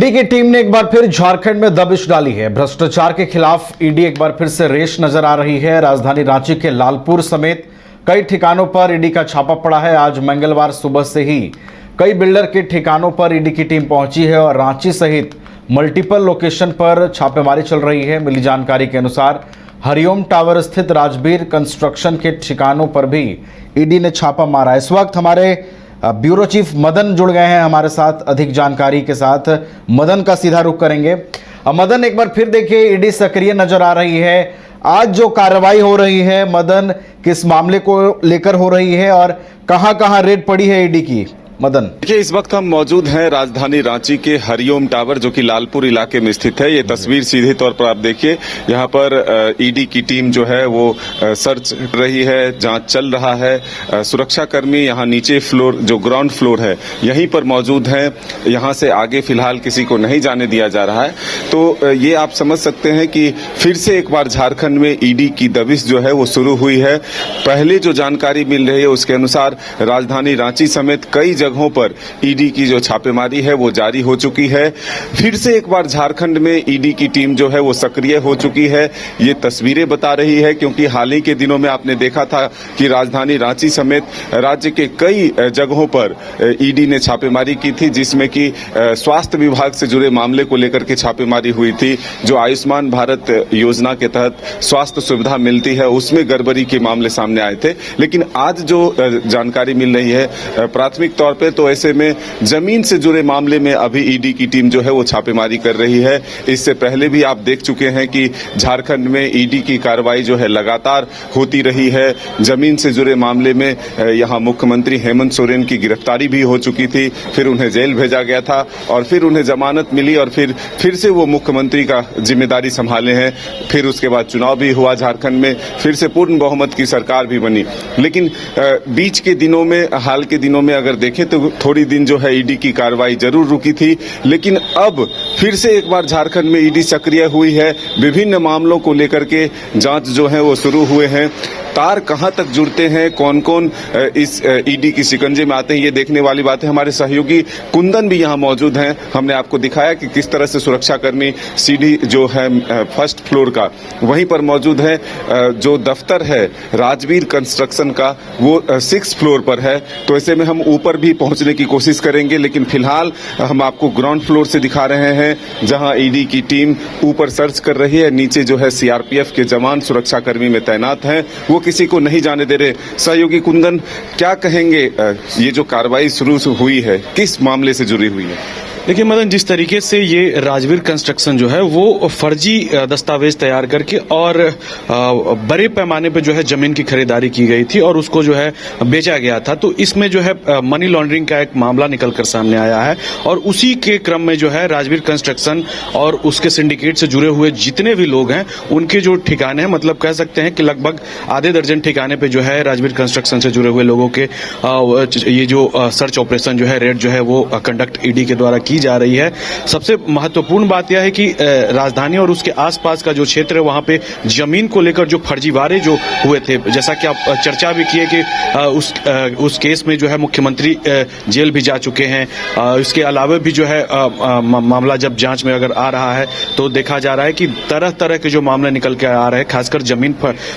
ED की team ने एक बार फिर झारखंड में दबिश डाली है। भ्रष्टाचार के खिलाफ ईडी एक बार फिर से रेस नजर आ रही है। राजधानी रांची के लालपुर समेत कई ठिकानों पर ईडी का छापा पड़ा है। आज मंगलवार सुबह से ही कई बिल्डर के ठिकानों पर ईडी की टीम पहुंची है और रांची सहित मल्टीपल लोकेशन पर छापेमारी चल रही है। मिली जानकारी के अनुसार हरिओम टावर स्थित राजवीर कंस्ट्रक्शन के ठिकानों पर भी ईडी ने छापा मारा। इस वक्त हमारे ब्यूरो चीफ मदन जुड़ गए हैं हमारे साथ अधिक जानकारी के साथ। मदन का सीधा रुख करेंगे। मदन, एक बार फिर देखिए ईडी सक्रिय नजर आ रही है। आज जो कार्रवाई हो रही है मदन, किस मामले को लेकर हो रही है और कहां-कहां रेड पड़ी है ईडी की? मदन, देखिए, इस वक्त हम मौजूद हैं राजधानी रांची के हरिओम टावर जो कि लालपुर इलाके में स्थित है। ये तस्वीर सीधे तौर पर आप देखिए, यहाँ पर ईडी की टीम जो है वो सर्च कर रही है, जांच चल रहा है। सुरक्षाकर्मी यहाँ नीचे फ्लोर, जो ग्राउंड फ्लोर है, यहीं पर मौजूद हैं। यहाँ से आगे फिलहाल किसी को नहीं जाने दिया जा रहा है। तो ये आप समझ सकते हैं कि फिर से एक बार झारखंड में ईडी की दबिश जो है वो शुरू हुई है। पहले जो जानकारी मिल रही है उसके अनुसार राजधानी रांची समेत कई जगहों पर ईडी की जो छापेमारी है वो जारी हो चुकी है। फिर से एक बार झारखंड में ईडी की टीम जो है वो सक्रिय हो चुकी है। ये तस्वीरें बता रही है, क्योंकि हाल ही के दिनों में आपने देखा था कि राजधानी रांची समेत राज्य के कई जगहों पर ईडी ने छापेमारी की थी, जिसमें कि स्वास्थ्य विभाग से जुड़े मामले को लेकर के छापेमारी हुई थी। जो आयुष्मान भारत योजना के तहत स्वास्थ्य सुविधा मिलती है उसमें गड़बड़ी के मामले सामने आए थे। लेकिन आज जो जानकारी मिल रही है प्राथमिक तौर पे, तो ऐसे में जमीन से जुड़े मामले में अभी ईडी की टीम जो है वो छापेमारी कर रही है। इससे पहले भी आप देख चुके हैं कि झारखंड में ईडी की कार्रवाई जो है लगातार होती रही है। जमीन से जुड़े मामले में यहां मुख्यमंत्री हेमंत सोरेन की गिरफ्तारी भी हो चुकी थी, फिर उन्हें जेल भेजा गया था और फिर उन्हें जमानत मिली और फिर से वो मुख्यमंत्री का जिम्मेदारी संभाले हैं। फिर उसके बाद चुनाव भी हुआ झारखंड में, फिर से पूर्ण बहुमत की सरकार भी बनी। लेकिन बीच के दिनों में, हाल के दिनों में अगर देखें तो थोड़ी दिन जो है ईडी की कार्रवाई जरूर रुकी थी, लेकिन अब फिर से एक बार झारखंड में ईडी सक्रिय हुई है। विभिन्न मामलों को लेकर के जांच जो है वो शुरू हुए हैं। तार कहां तक जुड़ते हैं, कौन कौन इस ईडी की शिकंजे में आते हैं, ये देखने वाली बात है। हमारे सहयोगी कुंदन भी यहां मौजूद हैं। हमने आपको दिखाया कि किस तरह से सुरक्षाकर्मी सीढ़ी जो है फर्स्ट फ्लोर का वहीं पर मौजूद है। जो दफ्तर है राजवीर कंस्ट्रक्शन का वो 6th फ्लोर पर है। तो ऐसे में हम ऊपर भी पहुंचने की कोशिश करेंगे, लेकिन फिलहाल हम आपको ग्राउंड फ्लोर से दिखा रहे हैं जहां ईडी की टीम ऊपर सर्च कर रही है। नीचे जो है सीआरपीएफ के जवान सुरक्षाकर्मी में तैनात हैं, वो किसी को नहीं जाने दे रहे। सहयोगी कुंदन, क्या कहेंगे, ये जो कार्रवाई शुरू हुई है किस मामले से जुड़ी हुई है? देखिए मदन, जिस तरीके से ये राजवीर कंस्ट्रक्शन जो है वो फर्जी दस्तावेज तैयार करके और बड़े पैमाने पे जो है जमीन की खरीदारी की गई थी और उसको जो है बेचा गया था। तो इसमें जो है मनी लॉन्ड्रिंग का एक मामला निकलकर सामने आया है और उसी के क्रम में जो है राजवीर कंस्ट्रक्शन और उसके सिंडिकेट से जुड़े हुए जितने भी लोग हैं उनके जो ठिकाने हैं, मतलब कह सकते हैं कि लगभग आधे दर्जन ठिकाने पे जो है राजवीर कंस्ट्रक्शन से जुड़े हुए लोगों के ये जो सर्च ऑपरेशन जो है, रेड जो है वो कंडक्ट ईडी के द्वारा की जा रही है। सबसे महत्वपूर्ण बात यह है कि राजधानी और उसके आसपास का जो क्षेत्र है वहां पे जमीन को लेकर जो फर्जीवाड़े जो हुए थे, जैसा कि आप चर्चा भी किए कि उस केस में जो है मुख्यमंत्री जेल भी जा चुके हैं। इसके अलावा भी जो है मामला जब जांच में अगर आ रहा है तो देखा जा रहा है कि तरह तरह के जो मामले निकल के आ रहे हैं, खासकर जमीन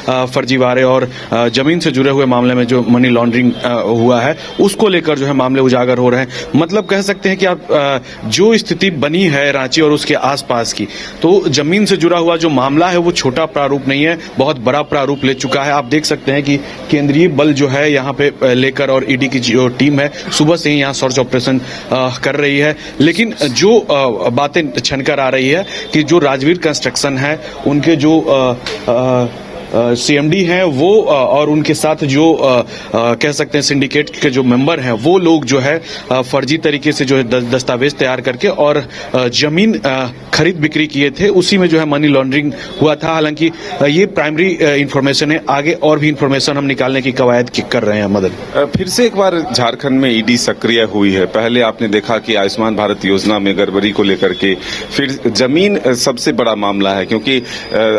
फर्जीवाड़े और जमीन से जुड़े हुए मामले में जो मनी लॉन्ड्रिंग हुआ है उसको लेकर जो है मामले उजागर हो रहे हैं। मतलब कह सकते हैं कि आप जो स्थिति बनी है रांची और उसके आसपास की, तो जमीन से जुड़ा हुआ जो मामला है वो छोटा प्रारूप नहीं है, बहुत बड़ा प्रारूप ले चुका है। आप देख सकते हैं कि केंद्रीय बल जो है यहाँ पे लेकर और ईडी की जो टीम है सुबह से ही यहाँ सर्च ऑपरेशन कर रही है। लेकिन जो बातें छनकर आ रही है कि जो राजवीर कंस्ट्रक्शन है उनके जो सीएमडी हैं वो और उनके साथ जो कह सकते हैं सिंडिकेट के जो मेंबर हैं वो लोग जो है फर्जी तरीके से जो है दस्तावेज तैयार करके और जमीन खरीद बिक्री किए थे, उसी में जो है मनी लॉन्ड्रिंग हुआ था। हालांकि ये प्राइमरी इंफॉर्मेशन है, आगे और भी इंफॉर्मेशन हम निकालने की कवायद कर रहे हैं। मदन, फिर से एक बार झारखंड में ईडी सक्रिय हुई है। पहले आपने देखा कि आयुष्मान भारत योजना में गड़बड़ी को लेकर के, फिर जमीन सबसे बड़ा मामला है, क्योंकि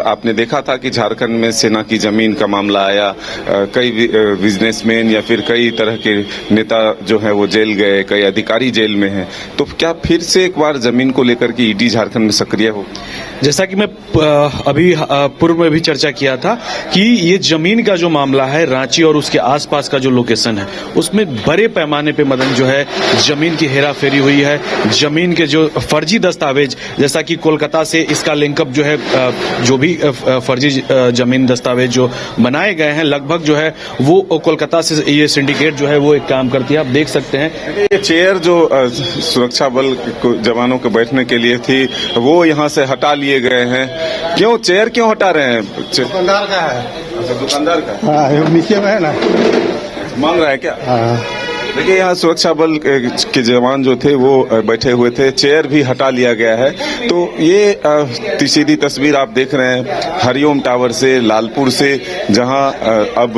आपने देखा था कि झारखंड में सेना की जमीन का मामला आया, कई बिजनेसमैन या फिर कई तरह के नेता जो है वो जेल गए, कई अधिकारी जेल में हैं, तो क्या फिर से एक बार जमीन को लेकर के ईडी झारखंड में सक्रिय हो? जैसा कि मैं अभी पूर्व में भी चर्चा किया था कि ये जमीन का जो मामला है, रांची और उसके आसपास का जो लोकेशन है, उसमें बड़े पैमाने पे मदन जो है जमीन की हेराफेरी हुई है। जमीन के जो फर्जी दस्तावेज, जैसा कि कोलकाता से इसका लिंकअप जो है, जो भी फर्जी जमीन दस्तावेज जो बनाए गए हैं, लगभग जो है वो कोलकाता से ये सिंडिकेट जो है वो एक काम करती है। आप देख सकते हैं ये चेयर जो सुरक्षा बल जवानों के बैठने के लिए थी, वो यहाँ से हटा लिए गए हैं। क्यों चेयर क्यों हटा रहे हैं? दुकानदार का है। अच्छा, दुकानदार का हाँ, ये नीचे में है ना। मांग रहा है क्या? हाँ। देखिए, यहाँ सुरक्षा बल के जवान जो थे वो बैठे हुए थे, चेयर भी हटा लिया गया है। तो ये सीधी तस्वीर आप देख रहे हैं हरिओम टावर से, लालपुर से, जहां अब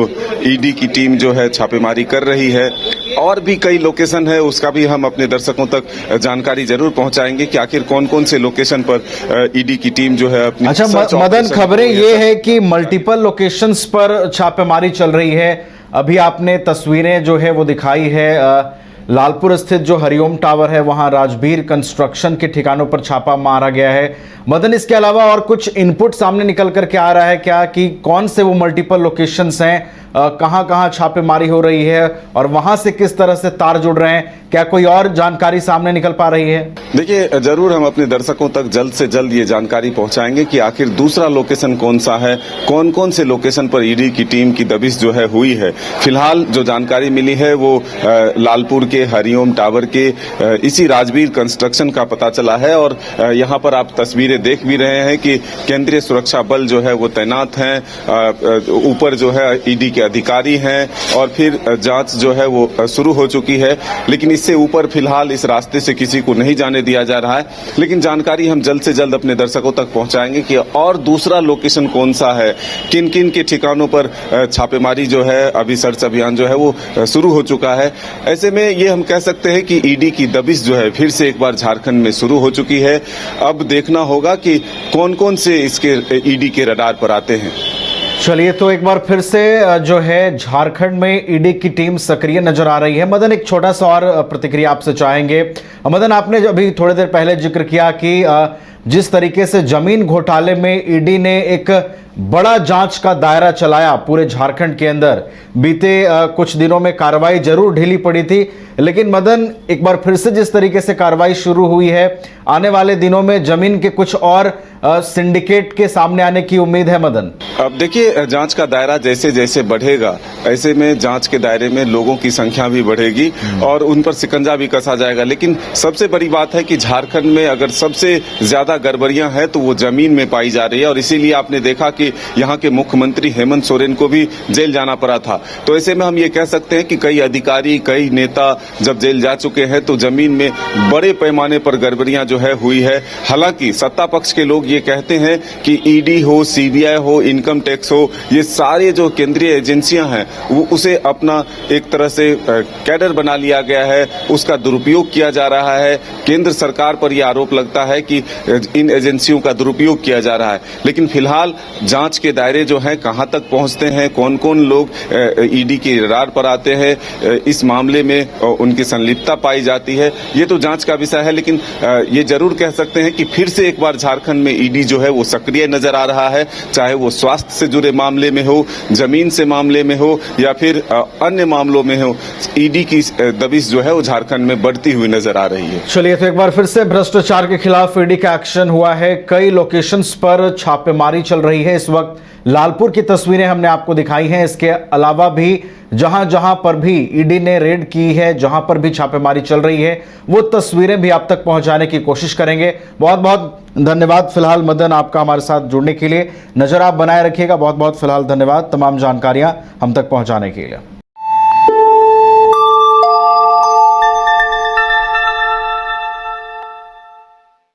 ईडी की टीम जो है छापेमारी कर रही है। और भी कई लोकेशन है, उसका भी हम अपने दर्शकों तक जानकारी जरूर पहुंचाएंगे कि आखिर कौन कौन से लोकेशन पर ईडी की टीम जो है अपनी। अच्छा मदन, खबरें ये है कि मल्टीपल लोकेशंस पर छापेमारी चल रही है। अभी आपने तस्वीरें जो है वो दिखाई है, लालपुर स्थित जो हरिओम टावर है वहां राजवीर कंस्ट्रक्शन के ठिकानों पर छापा मारा गया है। मदन, इसके अलावा और कुछ इनपुट सामने निकल करके आ रहा है क्या कि कौन से वो मल्टीपल लोकेशंस हैं, कहां कहां छापेमारी हो रही है और वहां से किस तरह से तार जुड़ रहे हैं? क्या कोई और जानकारी सामने निकल पा रही है? देखिए, जरूर हम अपने दर्शकों तक जल्द से जल्द ये जानकारी पहुंचाएंगे कि आखिर दूसरा लोकेशन कौन सा है, कौन कौन से लोकेशन पर ईडी की टीम की दबिश जो है हुई है। फिलहाल जो जानकारी मिली है वो लालपुर के हरिओम टावर के इसी राजवीर कंस्ट्रक्शन का पता चला है। और यहाँ पर आप तस्वीरें देख भी रहे हैं कि केंद्रीय सुरक्षा बल जो है वो तैनात हैं, ऊपर जो है ईडी के अधिकारी हैं और फिर जांच जो है वो शुरू हो चुकी है। लेकिन इससे ऊपर फिलहाल इस रास्ते से किसी को नहीं जाने दिया जा रहा है। लेकिन जानकारी हम जल्द से जल्द अपने दर्शकों तक पहुंचाएंगे कि और दूसरा लोकेशन कौन सा है, किन किन के ठिकानों पर छापेमारी जो है, अभी सर्च अभियान जो है वो शुरू हो चुका है। ऐसे में ये हम कह सकते हैं कि ईडी की दबिश जो है फिर से एक बार झारखंड में शुरू हो चुकी है। अब देखना होगा कि कौन कौन से इसके ईडी के रडार पर आते हैं। चलिए, तो एक बार फिर से जो है झारखंड में ईडी की टीम सक्रिय नजर आ रही है। मदन, एक छोटा सा और प्रतिक्रिया आपसे चाहेंगे। मदन, आपने अभी थोड़ी देर पहले जिक्र किया कि जिस तरीके से जमीन घोटाले में ईडी ने एक बड़ा जांच का दायरा चलाया पूरे झारखंड के अंदर, बीते कुछ दिनों में कार्रवाई जरूर ढीली पड़ी थी, लेकिन मदन एक बार फिर से जिस तरीके से कार्रवाई शुरू हुई है, आने वाले दिनों में जमीन के कुछ और सिंडिकेट के सामने आने की उम्मीद है। मदन, अब देखिए, जांच का दायरा जैसे जैसे बढ़ेगा, ऐसे में जांच के दायरे में लोगों की संख्या भी बढ़ेगी और उन पर शिकंजा भी कसा जाएगा। लेकिन सबसे बड़ी बात है कि झारखंड में अगर सबसे ज्यादा गड़बड़ियां हैं तो वो जमीन में पाई जा रही है। और इसीलिए आपने देखा कि यहाँ के मुख्यमंत्री हेमंत सोरेन को भी जेल जाना पड़ा था। तो ऐसे में हम ये कह सकते हैं कि कई अधिकारी, कई नेता जब जेल जा चुके हैं तो जमीन में बड़े पैमाने पर गड़बड़ियां जो है हुई है। हालांकि सत्ता पक्ष के लोग ये कहते हैं कि ईडी हो, सीबीआई हो, इनकम टैक्स हो, ये सारे जो केंद्रीय एजेंसियां हैं वो उसे अपना एक तरह से कैडर बना लिया गया है, उसका दुरुपयोग किया जा रहा है। केंद्र सरकार पर यह आरोप लगता है कि इन एजेंसियों का दुरुपयोग किया जा रहा है। लेकिन फिलहाल जांच के दायरे जो हैं कहां तक पहुंचते हैं, कौन कौन लोग ईडी के रडार पर आते हैं, इस मामले में उनकी संलिप्तता पाई जाती है, ये तो जांच का विषय है। लेकिन ये जरूर कह सकते हैं कि फिर से एक बार झारखंड में ईडी जो है वो सक्रिय नजर आ रहा है, चाहे वो स्वास्थ्य से जुड़े मामले में हो, जमीन से मामले में हो या फिर अन्य मामलों में हो। ईडी की दबिश जो है वो झारखंड में बढ़ती हुई नजर आ रही है। चलिए, तो एक बार फिर से भ्रष्टाचार के खिलाफ ईडी का एक्शन हुआ है, कई लोकेशंस पर छापेमारी चल रही है। इस वक्त लालपुर की तस्वीरें हमने आपको दिखाई हैं। इसके अलावा भी जहां जहां पर भी ईडी ने रेड की है, जहां पर भी छापेमारी चल रही है, वो तस्वीरें भी आप तक पहुंचाने की कोशिश करेंगे। बहुत बहुत धन्यवाद फिलहाल मदन, आपका हमारे साथ जुड़ने के लिए। नजर आप बनाए रखिएगा। बहुत बहुत फिलहाल धन्यवाद तमाम जानकारियां हम तक पहुंचाने के लिए।